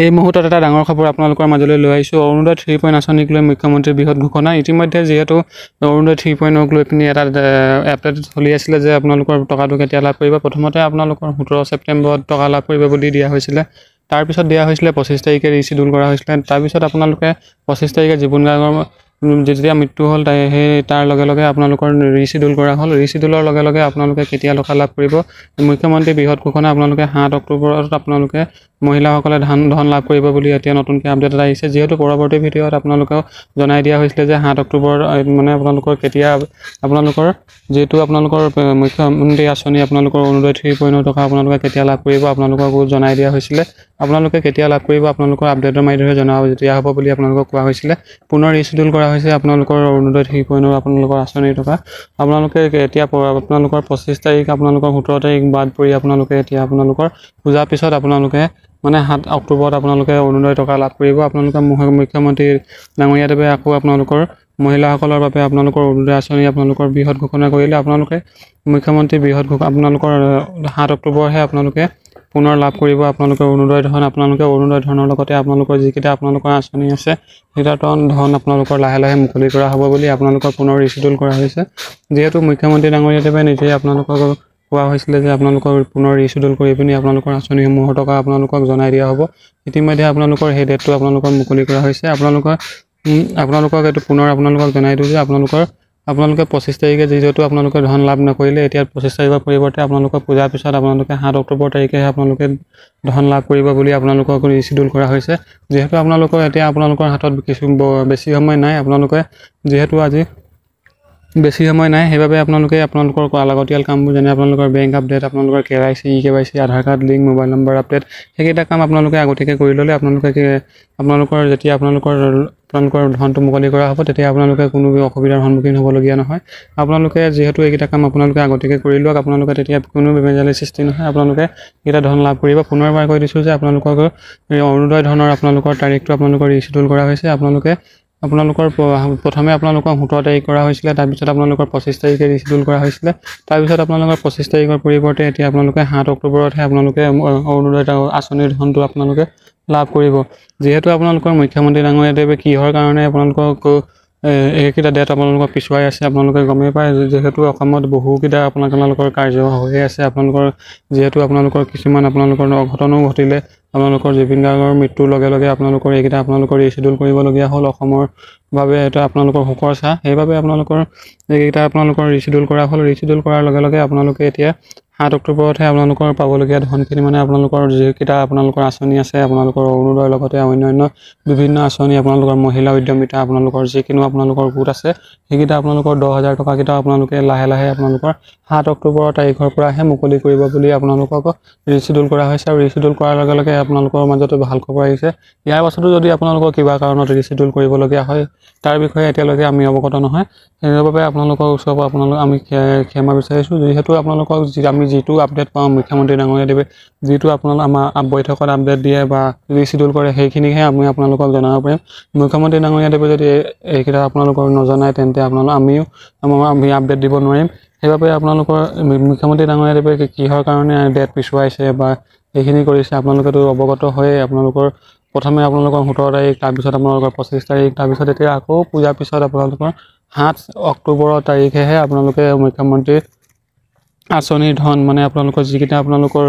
এই মুহূৰ্তত এটা ডাঙৰ খবৰ আপোনালোকৰ মাজলৈ লৈ আহিছোঁ। অৰুণোদয় 3 আঁচনিক লৈ মুখ্যমন্ত্ৰীৰ বৃহৎ ঘোষণা। ইতিমধ্যে যিহেতু অৰুণোদয় 3 লৈ পিনি এটা আপডেট চলি আছিলে যে আপোনালোকৰ টকাটো কেতিয়া লাভ কৰিব। প্ৰথমতে আপোনালোকৰ 17 ছেপ্টেম্বৰত টকা লাভ কৰিব বুলি দিয়া হৈছিলে। তাৰপিছত দিয়া হৈছিলে 25 তাৰিখে ৰিচিডিউল কৰা হৈছিলে। তাৰপিছত আপোনালোকে 25 তাৰিখে জীৱন গাৰ্গৰ যেতিয়া মৃত্যু হ'ল তাৰ লগে লগে আপোনালোকৰ ৰিচিডিউল কৰা হ'ল। ৰিচিডিউলৰ লগে লগে আপোনালোকে কেতিয়া টকা লাভ কৰিব। মুখ্যমন্ত্ৰীৰ বৃহৎ ঘোষণা আপোনালোকে 7 অক্টোবৰত আপোনালোকে মহিলাসকলে ধন লাভ কৰিব বুলি এতিয়া নতুনকৈ আপডেট এটা আহিছে। যিহেতু পৰৱৰ্তী ভিডিঅ'ত আপোনালোকক জনাই দিয়া হৈছিলে যে 7 অক্টোবৰ মানে আপোনালোকৰ কেতিয়া আপোনালোকৰ যিহেতু আপোনালোকৰ মুখ্যমন্ত্ৰী আঁচনি আপোনালোকৰ অৰুণোদয় 3 টকা আপোনালোকে কেতিয়া লাভ কৰিব আপোনালোককো জনাই দিয়া হৈছিলে। আপোনালোকে কেতিয়া লাভ কৰিব আপোনালোকৰ আপডেটৰ মাধ্যমেৰে জনাব যেতিয়া হ'ব বুলি আপোনালোকক কোৱা হৈছিলে। পুনৰ ৰিচিডিউল কৰা হৈছে আপোনালোকৰ অৰুণোদয় 3 আপোনালোকৰ আঁচনিৰ টকা। আপোনালোকে এতিয়া আপোনালোকৰ 25 তাৰিখ আপোনালোকৰ 17 তাৰিখ বাদ পৰি আপোনালোকে এতিয়া আপোনালোকৰ পূজাৰ পিছত আপোনালোকে মানে 7 অক্টোবৰত আপোনালোকে অৰুণোদয় টকা লাভ কৰিব। আপোনালোকৰ মুখ্যমন্ত্ৰী ডাঙৰীয়াদেৱে আকৌ আপোনালোকৰ মহিলাসকলৰ বাবে আপোনালোকৰ অৰুণোদয় আঁচনি আপোনালোকৰ বৃহৎ ঘোষণা কৰিলে। আপোনালোকে মুখ্যমন্ত্ৰী আপোনালোকৰ 7 অক্টোবৰহে আপোনালোকে পুনৰ লাভ কৰিব আপোনালোকৰ অৰুণোদয় ধন। আপোনালোকে অৰুণোদয় ধনৰ লগতে আপোনালোকৰ যিকেইটা আপোনালোকৰ আঁচনি আছে সেইকেইটা ধন আপোনালোকৰ লাহে লাহে মুকলি কৰা হ'ব বুলি আপোনালোকৰ পুনৰ ৰিচিডিউল কৰা হৈছে। যিহেতু মুখ্যমন্ত্ৰী ডাঙৰীয়াদেৱে নিজেই আপোনালোকক কোৱা হৈছিলে যে আপোনালোকৰ পুনৰ ৰিচিডিউল কৰি পিনি আপোনালোকৰ আঁচনিসমূহৰ টকা আপোনালোকক জনাই দিয়া হ'ব। ইতিমধ্যে আপোনালোকৰ সেই ডেটটো আপোনালোকৰ মুকলি কৰা হৈছে। আপোনালোকক এইটো পুনৰ আপোনালোকক জনাই দিওঁ যে আপোনালোকে 25 তাৰিখে যিহেতু আপোনালোকে ধন লাভ নকৰিলে, এতিয়া 25 তাৰিখৰ পৰিৱৰ্তে আপোনালোকৰ পূজাৰ পিছত আপোনালোকে 7 অক্টোবৰ তাৰিখেহে আপোনালোকে ধন লাভ কৰিব বুলি আপোনালোকক ৰিচিডিউল কৰা হৈছে। যিহেতু আপোনালোকৰ এতিয়া আপোনালোকৰ হাতত বেছি সময় নাই, আপোনালোকে যিহেতু আজি বেছি সময় নাই, সেইবাবে আপোনালোকৰ লাগতিয়াল কামবোৰ যেনে আপোনালোকৰ বেংক আপডেট, আপোনালোকৰ KYC, EKYC, Aadhaar card link, mobile number update সেইকেইটা কাম আপোনালোকে আগতীয়াকৈ কৰি ল'লে আপোনালোকৰ যেতিয়া আপোনালোকৰ ধনটো মুকলি কৰা হ'ব তেতিয়া আপোনালোকে কোনো অসুবিধাৰ সন্মুখীন হ'বলগীয়া নহয়। আপোনালোকে যিহেতু এইকেইটা কাম আপোনালোকে আগতীয়াকৈ কৰি লোৱা, আপোনালোকে তেতিয়া কোনো বেমেজালিৰ সৃষ্টি নহয়, আপোনালোকে এইকেইটা ধন লাভ কৰিব। পুনৰবাৰ কৈ দিছোঁ যে আপোনালোকৰ অৰুণোদয় ধনৰ আপোনালোকৰ তাৰিখটো আপোনালোকৰ ৰিচিডিউল কৰা হৈছে। আপোনালোকৰ প্ৰথমে আপোনালোকৰ 17 তাৰিখ কৰা হৈছিলে, তাৰপিছত আপোনালোকৰ 25 তাৰিখে ৰিচিডিউল কৰা হৈছিলে। তাৰপিছত আপোনালোকৰ 25 তাৰিখৰ পৰিৱৰ্তে এতিয়া আপোনালোকে 7 অক্টোবৰতহে আপোনালোকে অৰুণোদয় আঁচনিৰ ধনটো আপোনালোকে লাভ কৰিব। যিহেতু আপোনালোকৰ মুখ্যমন্ত্ৰী ডাঙৰীয়াদেৱে কিহৰ কাৰণে আপোনালোকক এইকেইটা ডেট আপোনালোকক পিছুৱাই আছে আপোনালোকে গমেই পায়। যিহেতু অসমত বহুকেইটা আপোনালোকৰ কাৰ্য হৈয়ে আছে। যিহেতু আপোনালোকৰ কিছুমান আপোনালোকৰ অঘটনো ঘটিলে। আপোনালোকৰ জুবিন গাৰ্গৰ মৃত্যুৰ লগে লগে আপোনালোকৰ এইকেইটা আপোনালোকৰ ৰিচিডিউল কৰিবলগীয়া হ'ল। অসমৰ বাবে এটা আপোনালোকৰ শোকৰ চাহ, সেইবাবে আপোনালোকৰ এইকেইটা আপোনালোকৰ ৰিচিডিউল কৰা হ'ল। ৰিচিডিউল কৰাৰ লগে লগে আপোনালোকে এতিয়া 7 অক্টোবৰতহে আপোনালোকৰ পাবলগীয়া ধনখিনি মানে আপোনালোকৰ যিকেইটা আপোনালোকৰ আঁচনি আছে, আপোনালোকৰ অৰুণোদয়ৰ লগতে অন্যান্য বিভিন্ন আঁচনি, আপোনালোকৰ মহিলা উদ্যমিতা, আপোনালোকৰ যিকোনো আপোনালোকৰ গোট আছে সেইকেইটা আপোনালোকৰ 10,000 টকাকেইটা আপোনালোকে লাহে লাহে আপোনালোকৰ 7 অক্টোবৰ তাৰিখৰ পৰাহে মুকলি কৰিব বুলি আপোনালোকক ৰিচিডিউল কৰা হৈছে। আৰু ৰিচিডিউল কৰাৰ লগে লগে আপোনালোকৰ মাজতো ভাল খবৰ আহিছে। ইয়াৰ পাছতো যদি আপোনালোকৰ কিবা কাৰণত ৰিচিডিউল কৰিবলগীয়া হয় তাৰ বিষয়ে এতিয়ালৈকে আমি অৱগত নহয়। সেইবাবে আপোনালোকৰ ওচৰৰ পৰা আমি ক্ষমা বিচাৰিছোঁ। যিহেতু আপোনালোকক আমি যিটো আপডেট পাওঁ মুখ্যমন্ত্ৰী ডাঙৰীয়াদেৱে যিটো আমাৰ বৈঠকত আপডেট দিয়ে বা ৰিচিডিউল কৰে সেইখিনিহে আমি আপোনালোকক জনাব পাৰিম। মুখ্যমন্ত্ৰী ডাঙৰীয়াদেৱে যদি এইকেইটা আপোনালোকক নজনায় তেন্তে আমি আপডেট দিব নোৱাৰিম। সেইবাবে আপোনালোকৰ মুখ্যমন্ত্ৰী ডাঙৰীয়াদেৱে কিহৰ কাৰণে ডেট পিছুৱাইছে বা এইখিনি কৰিছে আপোনালোকেতো অৱগত হৈয়ে। প্ৰথমে আপোনালোকৰ 17 তাৰিখ, তাৰপিছত আপোনালোকৰ 25 তাৰিখ, তাৰপিছত এতিয়া আকৌ পূজাৰ পিছত আপোনালোকৰ 7 অক্টোবৰ তাৰিখেহে আপোনালোকে মুখ্যমন্ত্ৰী আঁচনিৰ ধন মানে আপোনালোকৰ যিকেইটা আপোনালোকৰ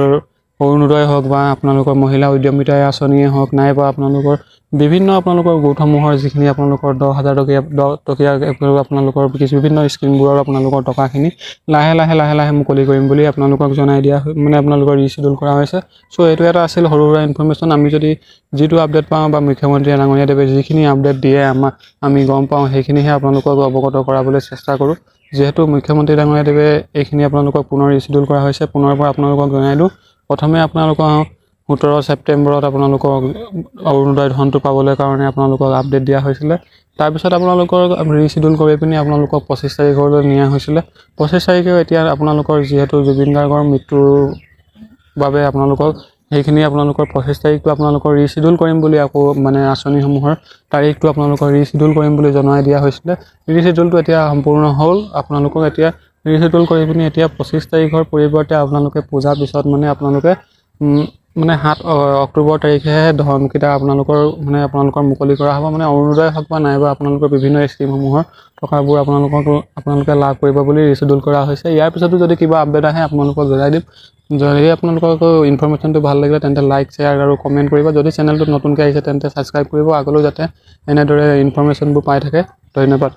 অৰুণোদয় হওক বা আপোনালোকৰ মহিলা উদ্যমিতাৰ আঁচনিয়ে হওক, নাইবা আপোনালোকৰ বিভিন্ন আপোনালোকৰ গোটসমূহৰ যিখিনি আপোনালোকৰ 10,000 টকীয়া আপোনালোকৰ বিভিন্ন স্কিমবোৰৰ আপোনালোকৰ টকাখিনি লাহে লাহে মুকলি কৰিম বুলি আপোনালোকক জনাই দিয়া মানে আপোনালোকৰ ৰিচিডিউল কৰা হৈছে। চ' এইটো এটা আছিল সৰু সুৰা ইনফৰমেশ্যন। আমি যদি যিটো আপডেট পাওঁ বা মুখ্যমন্ত্ৰী ডাঙৰীয়াদেৱে যিখিনি আপডেট দিয়ে আমি গম পাওঁ সেইখিনিহে আপোনালোকক অৱগত কৰাবলৈ চেষ্টা কৰোঁ। যিহেতু মুখ্যমন্ত্ৰী ডাঙৰীয়াদেৱে এইখিনি আপোনালোকক পুনৰ ৰিচিডিউল কৰা হৈছে, পুনৰ পৰা আপোনালোকক জনাই দিওঁ। প্ৰথমে আপোনালোকৰ 17 ছেপ্টেম্বৰত আপোনালোকক অৰুণোদয় ধনটো পাবলৈ কাৰণে আপোনালোকক আপডেট দিয়া হৈছিলে। তাৰপিছত আপোনালোকৰ ৰিচিডিউল কৰি পিনি আপোনালোকক 25 তাৰিখলৈ নিয়া হৈছিলে। 25 তাৰিখেও এতিয়া আপোনালোকৰ যিহেতু জুবিন গাৰ্গৰ মৃত্যুৰ বাবে আপোনালোকক সেইখিনি আপোনালোকৰ 25 তাৰিখটো আপোনালোকৰ ৰিচিডিউল কৰিম বুলি আকৌ মানে আঁচনিসমূহৰ তাৰিখটো আপোনালোকৰ ৰিচিডিউল কৰিম বুলি জনাই দিয়া হৈছিলে। ৰিচিডিউলটো এতিয়া সম্পূৰ্ণ হ'ল। আপোনালোকক এতিয়া ৰিচিডিউল কৰি পিনি এতিয়া 25 তাৰিখৰ পৰিৱৰ্তে আপোনালোকে পূজাৰ পিছত মানে আপোনালোকে মানে 7 অক্টোবৰ তাৰিখেহে ধৰণকেইটা আপোনালোকৰ মুকলি কৰা হ'ব। মানে অৰুণোদয় হওক বা নাইবা আপোনালোকৰ বিভিন্ন স্কিমসমূহৰ টকাবোৰ আপোনালোকে লাভ কৰিব বুলি ৰিচিডিউল কৰা হৈছে। ইয়াৰ পিছতো যদি কিবা আপডেট আহে আপোনালোকক জনাই দিম। যদি আপোনালোকৰ ইনফৰমেশ্যনটো ভাল লাগিলে তেন্তে লাইক, শ্বেয়াৰ আৰু কমেণ্ট কৰিব। যদি চেনেলটোত নতুনকৈ আহিছে তেন্তে ছাবস্ক্ৰাইব কৰিব, আগলৈও যাতে এনেদৰে ইনফৰমেশ্যনবোৰ পাই থাকে। ধন্যবাদ।